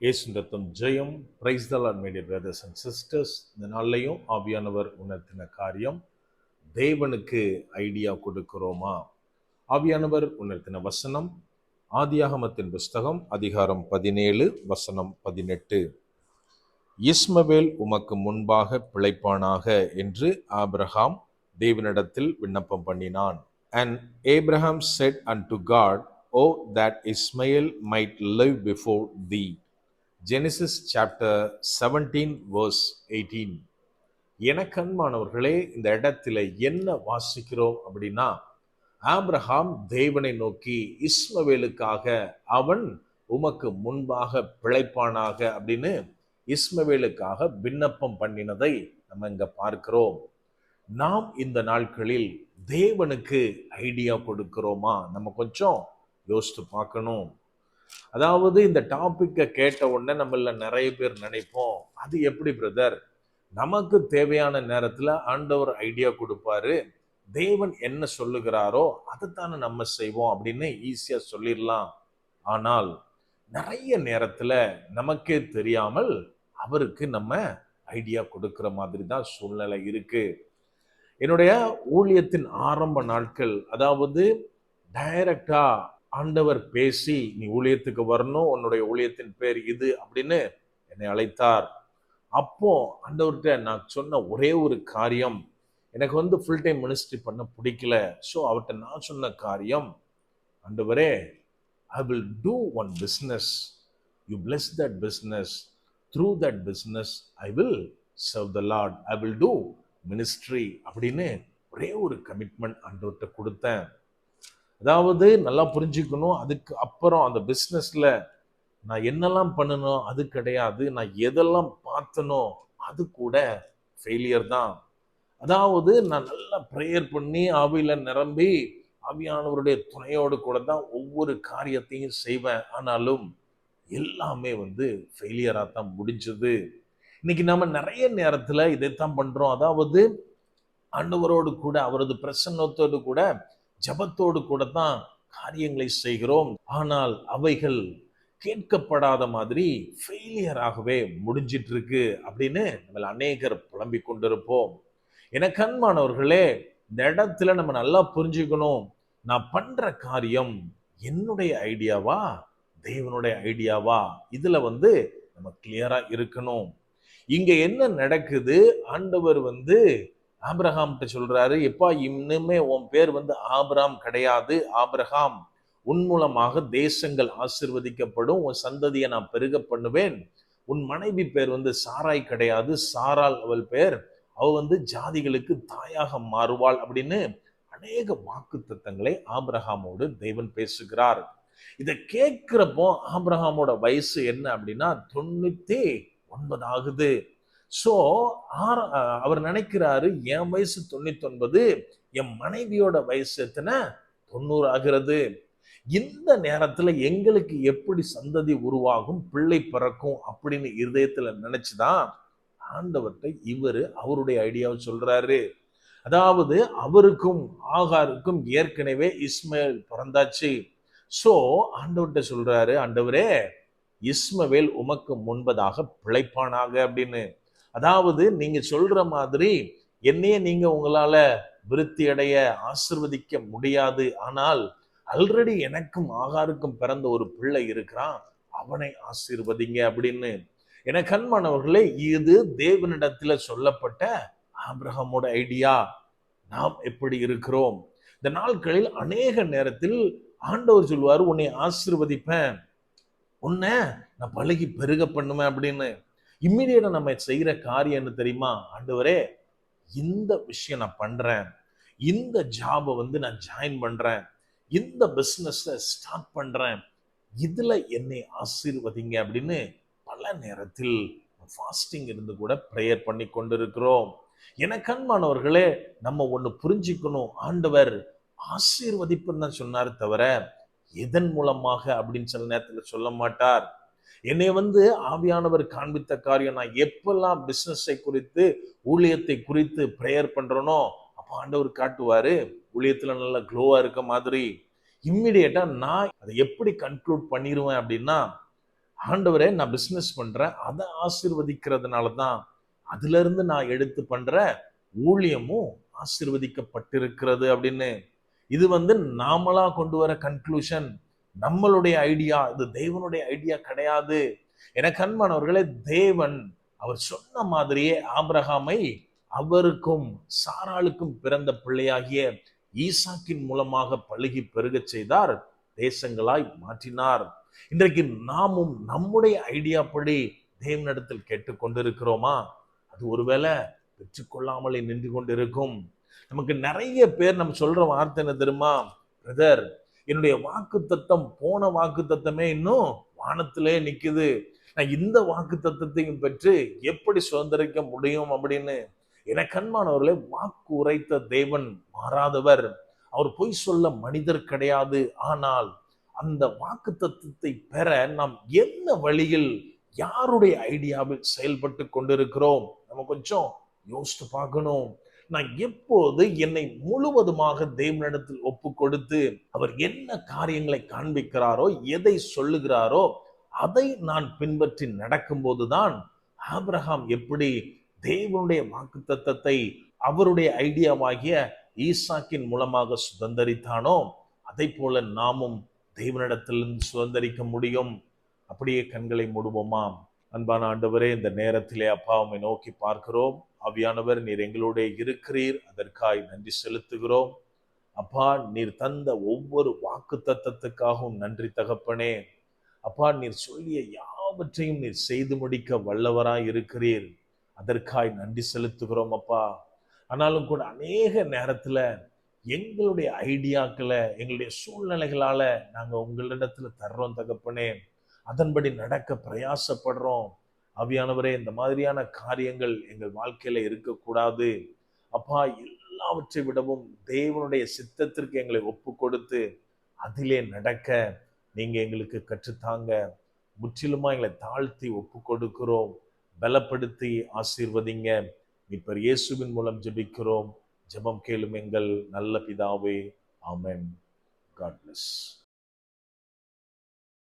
இயேசு ரத்தம் ஜெயம். Praise the lord my dear brothers and sisters. இந்த நாள்லையும் ஆவியானவர் உணர்த்தின காரியம், தேவனுக்கு ஐடியா கொடுக்கிறோமா? ஆவியானவர் உணர்த்தின வசனம் ஆதியாகமத்தின் புஸ்தகம் அதிகாரம் 17 வசனம் 18. இஸ்மவேல் உமக்கு முன்பாக பிழைப்பானாக என்று ஆபிரகாம் தேவனிடத்தில் விண்ணப்பம் பண்ணினான். And Abraham said unto God, Oh, that Ishmael might live before thee. Genesis chapter 17 verse 18. எனக்கு அன்பானவர்களே, இந்த இடத்துல என்ன வாசிக்கிறோம் அப்படின்னா, ஆபிரகாம் தேவனை நோக்கி இஸ்மவேலுக்காக அவன் உமக்கு முன்பாக பிழைப்பானாக அப்படின்னு இஸ்மவேலுக்காக விண்ணப்பம் பண்ணினதை நம்ம இங்க பார்க்கிறோம். நாம் இந்த நாட்களில் தேவனுக்கு ஐடியா கொடுக்கிறோமா? நம்ம கொஞ்சம் யோசித்து பார்க்கணும். அதாவது இந்த டாபிக்கை கேட்ட உடனே நம்மள நிறைய பேர் நினைப்போம், அது எப்படி பிரதர், நமக்கு தேவையான நேரத்துல ஆண்டவர் ஐடியா கொடுப்பாரு, தேவன் என்ன சொல்லுகிறாரோ அதைத்தானே நம்ம செய்வோம் அப்படின்னு ஈஸியா சொல்லிடலாம். ஆனால் நிறைய நேரத்துல நமக்கே தெரியாமல் அவருக்கு நம்ம ஐடியா கொடுக்கிற மாதிரி தான் சூழ்நிலை இருக்கு. என்னுடைய ஊழியத்தின் ஆரம்ப நாட்கள், அதாவது டைரக்டா ஆண்டவர் பேசி நீ ஊழியத்துக்கு வரணும், உன்னுடைய ஊழியத்தின் பேர் இது அப்படின்னு என்னை அழைத்தார். அப்போ ஆண்டவர்கிட்ட நான் சொன்ன ஒரே ஒரு காரியம், எனக்கு ஃபுல் டைம் மினிஸ்ட்ரி பண்ண பிடிக்கல. ஸோ அவர்கிட்ட நான் சொன்ன காரியம், ஆண்டவரே, I will do one business, you plus that business, through that business I will serve the Lord, I will do ministry அப்படின்னு ஒரே ஒரு கமிட்மெண்ட் ஆண்டவர்கிட்ட கொடுத்தேன். அதாவது நல்லா புரிஞ்சுக்கணும், அதுக்கு அப்புறம் அந்த பிஸ்னஸ்ல நான் என்னெல்லாம் பண்ணணும் அது கிடையாது, நான் எதெல்லாம் பார்த்தனோ அது கூட ஃபெயிலியர் தான். அதாவது நான் நல்லா ப்ரேயர் பண்ணி ஆவியில நிரம்பி ஆவியானவருடைய துணையோடு கூட தான் ஒவ்வொரு காரியத்தையும் செய்வேன். ஆனாலும் எல்லாமே ஃபெயிலியராக தான் முடிஞ்சது. இன்னைக்கு நம்ம நிறைய நேரத்துல இதைத்தான் பண்றோம். அதாவது ஆண்டவரோடு கூட, அவரது பிரசன்னத்தோடு கூட, ஜபத்தோடு கூட தான் காரியங்களை செய்கிறோம். ஆனால் அவைகள் கேட்கப்படாத மாதிரி ஃபெயிலியராகவே முடிஞ்சிட்டு இருக்கு அப்படின்னு நம்ம அநேகர் புலம்பிக் கொண்டிருப்போம். எனக்கு அன்பானவர்களே, இந்த இடத்துல நம்ம நல்லா புரிஞ்சுக்கணும், நான் பண்ற காரியம் என்னுடைய ஐடியாவா தேவனுடைய ஐடியாவா? இதுல நம்ம கிளியரா இருக்கணும். இங்க என்ன நடக்குது? ஆண்டவர் ஆபிரகாம் சொல்றாரு, எப்பா இன்னுமே உன் பேர் ஆபிராம் கிடையாது, ஆபிரகாம். உன் மூலமாக தேசங்கள் ஆசிர்வதிக்கப்படும், உன் சந்ததியை நான் பெருக பண்ணுவேன். உன் மனைவி பேர் சாராய் கிடையாது, சாரால் அவள் பேர், அவ ஜாதிகளுக்கு தாயாக மாறுவாள் அப்படின்னு அநேக வாக்கு தத்தங்களை ஆபிரகாமோடு தேவன் பேசுகிறார். இதை கேட்கிறப்போ ஆபிரகாமோட வயசு என்ன அப்படின்னா 99 ஆகுது. சோ அவர் நினைக்கிறாரு, என் வயசு 99, என் மனைவியோட வயசு எத்தனை? 90 ஆகிறது. இந்த நேரத்துல எங்களுக்கு எப்படி சந்ததி உருவாகும், பிள்ளை பிறக்கும் அப்படின்னு இருதயத்துல நினைச்சுதான் ஆண்டவர்கிட்ட இவரு அவருடைய ஐடியாவை சொல்றாரு. அதாவது அவருக்கும் ஆகாருக்கும் ஏற்கனவே இஸ்மவேல் பிறந்தாச்சு. சோ ஆண்டவர்கிட்ட சொல்றாரு, ஆண்டவரே, இஸ்மவேல் உமக்கு முன்பதாக பிழைப்பானாக அப்படின்னு. அதாவது நீங்க சொல்ற மாதிரி என்னையே நீங்க உங்களால விருத்தி அடைய ஆசிர்வதிக்க முடியாது, ஆனால் ஆல்ரெடி எனக்கும் ஆகாருக்கும் பிறந்த ஒரு பிள்ளை இருக்கிறான், அவனை ஆசீர்வதிங்க அப்படின்னு. எனக்கு அன்பானவர்களே, இது தேவனிடத்துல சொல்லப்பட்ட ஆபிரகாமோட ஐடியா. நாம் எப்படி இருக்கிறோம்? இந்த நாட்களில் அநேக நேரத்தில் ஆண்டவர் சொல்வாரு, உன்னை ஆசீர்வதிப்பேன், உன்னை நான் பழகி பெருக பண்ணுவேன் அப்படின்னு. இம்மிடியேட்டா நம்ம செய்யற காரியம் என்ன தெரியுமா? ஆண்டவரே, இந்த விஷயம் நான் பண்றேன், இந்த ஜாபை நான் ஜாயின் பண்றேன், இந்த பிசினஸ் ஸ்டார்ட் பண்றேன், இதுல என்னை ஆசீர்வதிங்க அப்படின்னு பல நேரத்தில் ஃபாஸ்டிங் இருந்து கூட பிரேயர் பண்ணி கொண்டிருக்கிறோம். எனக்கு அன்பானவர்களே, நம்ம ஒண்ணு புரிஞ்சுக்கணும், ஆண்டவர் ஆசீர்வதிப்புன்னு தான் சொன்னாரு தவிர எதன் மூலமாக அப்படின்னு சில நேரத்துல சொல்ல மாட்டார். என்னை ஆவியானவர் காண்பித்த காரியம், நான் எப்பெல்லாம் பிசினஸை குறித்து ஊழியத்தை குறித்து பிரேயர் பண்றனோ அப்ப ஆண்டவர் காட்டுவாரு, ஊழியத்துல நல்ல க்ளோவா இருக்க மாதிரி. இம்மிடியேட்டா நான் அதை எப்படி கன்க்ளூட் பண்ணிடுவேன் அப்படின்னா, ஆண்டவரே நான் பிசினஸ் பண்றேன், அதை ஆசீர்வதிக்கிறதுனால தான் அதுல இருந்து நான் எடுத்து பண்ற ஊழியமும் ஆசீர்வதிக்கப்பட்டிருக்கிறது அப்படின்னு. இது நாமளா கொண்டு வர கன்க்ளூஷன், நம்மளுடைய ஐடியா, இது தேவனுடைய ஐடியா கிடையாது. எனக்கு அன்பானவர்களே, தேவன் அவர் சொன்ன மாதிரியே ஆபிரகாமை அவருக்கும் சாராளுக்கும் பிறந்த பிள்ளையாகிய ஈசாக்கின் மூலமாக பழுகி பெருகச் செய்தார், தேசங்களாய் மாற்றினார். இன்றைக்கு நாமும் நம்முடைய ஐடியா படி தேவனிடத்தில் கேட்டுக்கொண்டிருக்கிறோமா? அது ஒருவேளை பெற்றுக்கொள்ளாமலே நின்று கொண்டிருக்கும். நமக்கு நிறைய பேர் நம்ம சொல்ற வார்த்தை என்ன தெரியுமா? பிரதர், என்னுடைய வாக்கு தத்தம், போன வாக்கு தத்தமே இன்னும் வானத்திலே நிக்குது, நான் இந்த வாக்கு தத்தத்தையும் பெற்று எப்படி சுதந்திரிக்க முடியும் அப்படின்னு. எனக்கு அன்பானவர்களே, வாக்கு உரைத்த தேவன் மாறாதவர், அவர் பொய் சொல்ல மனிதர் கிடையாது. ஆனால் அந்த வாக்கு தத்தத்தை பெற நாம் என்ன வழியில், யாருடைய ஐடியாவில் செயல்பட்டு கொண்டிருக்கிறோம்? நம்ம கொஞ்சம் யோசித்து பார்க்கணும். நான் எப்போது என்னை முழுவதுமாக தேவனிடத்தில் ஒப்பு கொடுத்து அவர் என்ன காரியங்களை காண்பிக்கிறாரோ, எதை சொல்லுகிறாரோ அதை நான் பின்பற்றி நடக்கும் போதுதான் ஆபிரகாம் எப்படி தேவனுடைய வாக்கு தத்தத்தை அவருடைய ஐடியாவாகிய ஈசாக்கின் மூலமாக சுதந்திரித்தானோ, அதை போல நாமும் தேவனிடத்திலிருந்து சுதந்திரிக்க முடியும். அப்படியே கண்களை மூடுவோமா? அன்பான ஆண்டவரே, இந்த நேரத்திலே அப்பா உம்மை நோக்கி பார்க்கிறோம். ஆவியானவர், நீர் எங்களோட இருக்கிறீர், அதற்காய் நன்றி செலுத்துகிறோம். அப்பா, நீர் தந்த ஒவ்வொரு வாக்கு தத்தத்துக்காகவும் நன்றி தகப்பனே. அப்பா, நீர் சொல்லிய யாவற்றையும் நீர் செய்து முடிக்க வல்லவராய் இருக்கிறீர், அதற்காய் நன்றி செலுத்துகிறோம் அப்பா. ஆனாலும் கூட அநேக நேரத்துல எங்களுடைய ஐடியாக்களை, எங்களுடைய சூழ்நிலைகளால நாங்க உங்களிடத்துல தர்றோம் தகப்பனே, அதன்படி நடக்க பிரயாசப்படுறோம். ஆவியானவரே, இந்த மாதிரியான காரியங்கள் எங்கள் வாழ்க்கையில இருக்கக்கூடாது அப்பா. எல்லாவற்றை விடவும் தேவனுடைய சித்தத்திற்கு எங்களை ஒப்பு கொடுத்து அதிலே நடக்க நீங்க எங்களுக்கு கற்றுத்தாங்க. முற்றிலுமா எங்களை தாழ்த்தி ஒப்பு கொடுக்கிறோம். பலப்படுத்தி ஆசீர்வதிங்க. மீட்பர் இயேசுவின் மூலம் ஜெபிக்கிறோம். ஜெபம் கேளும் எங்கள் நல்ல பிதாவே. ஆமென். God plus.